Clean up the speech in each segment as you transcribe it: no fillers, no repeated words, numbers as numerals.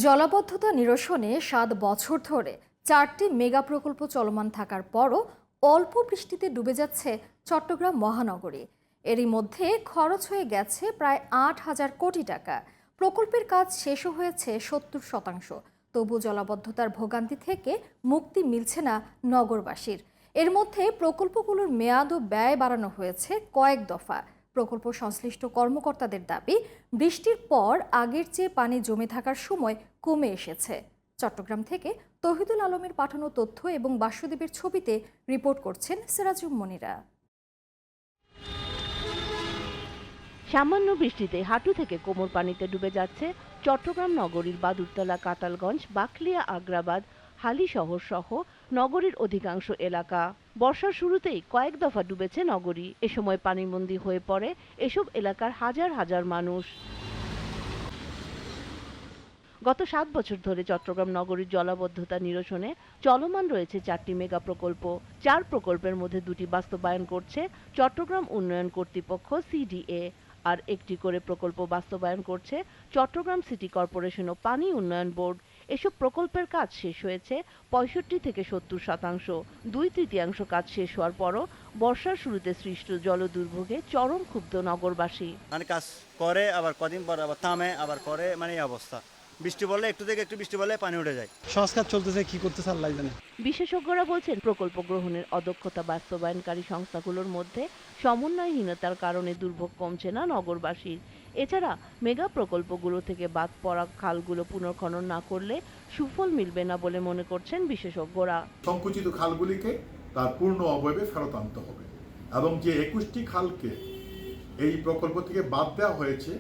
জলাবদ্ধতা নিরসনে ৭ বছর ধরে ৪টি মেগা প্রকল্প চলমান থাকার পরও অল্প বৃষ্টিতে ডুবে যাচ্ছে চট্টগ্রাম মহানগরী। এরই মধ্যে খরচ হয়ে গেছে প্রায় ৮,০০০ কোটি টাকা। প্রকল্পের কাজ শেষও হয়েছে ৭০%। তবু জলাবদ্ধতার ভোগান্তি থেকে মুক্তি মিলছে না নগরবাসীর। এর মধ্যে প্রকল্পগুলোর মেয়াদ ও ব্যয় বাড়ানো হয়েছে কয়েক দফা। প্রকল্প সংশ্লিষ্ট কর্মকর্তাদের দাবি, বৃষ্টির পর আগের চেয়ে পানি জমে থাকার সময় কমে এসেছে। চট্টগ্রাম থেকে তৌহিদুল আলমের পাঠানো তথ্য এবং বাসুদেবের ছবিতে রিপোর্ট করছেন সিরাজুম মনিরা। সামান্য বৃষ্টিতে হাঁটু থেকে কোমর পানিতে ডুবে যাচ্ছে চট্টগ্রাম নগরীর বাদুরতলা, কাতালগঞ্জ, বাকলিয়া, আগ্রাবাদ, হালিশহর সহ নগরীর অধিকাংশ এলাকা। বর্ষার শুরুতেই কয়েক দফা ডুবেছে নগরী। এ সময় পানিবন্দী হয়ে পড়ে এসব এলাকার হাজার হাজার মানুষ। গত ৭ বছর ধরে চট্টগ্রাম নগরীর জলাবদ্ধতা নিরসনে চলমান রয়েছে ৪টি মেগা প্রকল্প। ৪ প্রকল্পের মধ্যে ২টি বাস্তবায়ন করছে চট্টগ্রাম উন্নয়ন কর্তৃপক্ষ সিডিএ, আর একটি করে প্রকল্প বাস্তবায়ন করছে চট্টগ্রাম সিটি কর্পোরেশন ও পানি উন্নয়ন বোর্ড। এসব প্রকল্পের কাজ শেষ হয়েছে ৬৫ থেকে ৭০%। ২/৩ কাজ শেষ হওয়ার পরও বর্ষার শুরুতে সৃষ্ট জলদুর্ভোগে চরম ক্ষুব্ধ নগরবাসী। কাজ করে আবার কদিন পর আবার থামে, আবার করে, এই অবস্থা। বৃষ্টি পড়লে একটু থেকে একটু বৃষ্টি পড়লে পানি উঠে যায়। সংস্কার চলতেছে, কি করতেছে আল্লাহ জানে। বিশেষজ্ঞরা বলছেন, প্রকল্প গ্রহণের অদক্ষতা বাস্তবায়নকারী সংস্থাগুলোর মধ্যে সমন্বয়হীনতার কারণে দুর্ভোগ কমছে না নগরবাসীর। এছাড়া মেগা প্রকল্পগুলো থেকে বাদ পড়া খালগুলো পুনর্খনন না করলে সুফল মিলবে না বলে মনে করছেন বিশেষজ্ঞরা। সংকুচিত খালগুলিকে তার পূর্ণ অবয়বে ফেরত আনতে হবে এবং যে ২১টি খালকে এই প্রকল্প থেকে বাদ দেওয়া হয়েছে,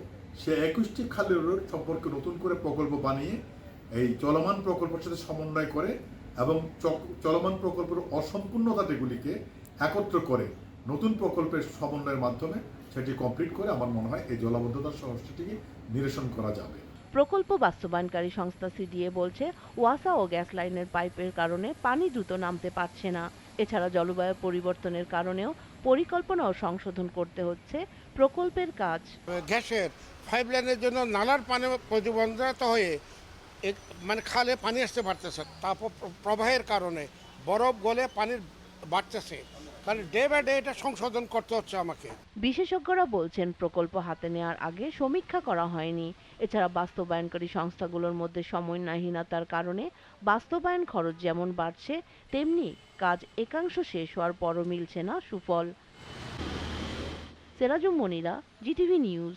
সে ২১টি খালের সম্পর্কে নতুন করে প্রকল্প বানিয়ে এই চলমান প্রকল্পের সাথে সমন্বয় করে এবং চলমান প্রকল্পের অসম্পূর্ণতাগুলিকে একত্র করে নতুন প্রকল্পের সমন্বয়ের মাধ্যমে সেটি কমপ্লিট করে আমার মনে হয় এই জলাবদ্ধতার সমস্যাটিকে নিরসন করা যাবে। প্রকল্প বাস্তবায়নকারী সংস্থা সিডিএ বলছে, ওয়াসা ও গ্যাস লাইনের পাইপের কারণে পানি দ্রুত নামতে পারছে না। এছাড়া জলবায়ু পরিবর্তনের কারণেও পরিকল্পনা ও সংশোধন করতে হচ্ছে প্রকল্পের কাজ। গ্যাসের পাইপলাইনের জন্য নালার পানি প্রতিবন্ধিত হয়ে খালে পানি আসতে পারতেছে, তারপর প্রবাহের কারণে বরফ গলে পানির বাড়তেছে, তাহলে ডে বাই ডে এটা সংশোধন করতে হচ্ছে আমাকে। বিশেষজ্ঞরা বলছেন, প্রকল্প হাতে নেওয়ার আগে সমীক্ষা করা হয়নি। এছাড়া বাস্তবায়নকারী সংস্থাগুলোর মধ্যে সমন্বয়হীনতার কারণে বাস্তবায়ন খরচ যেমন বাড়ছে, তেমনি কাজ একাংশ শেষ হওয়ার পরও মিলছে না সুফল। Sirajum Monira, GTV news.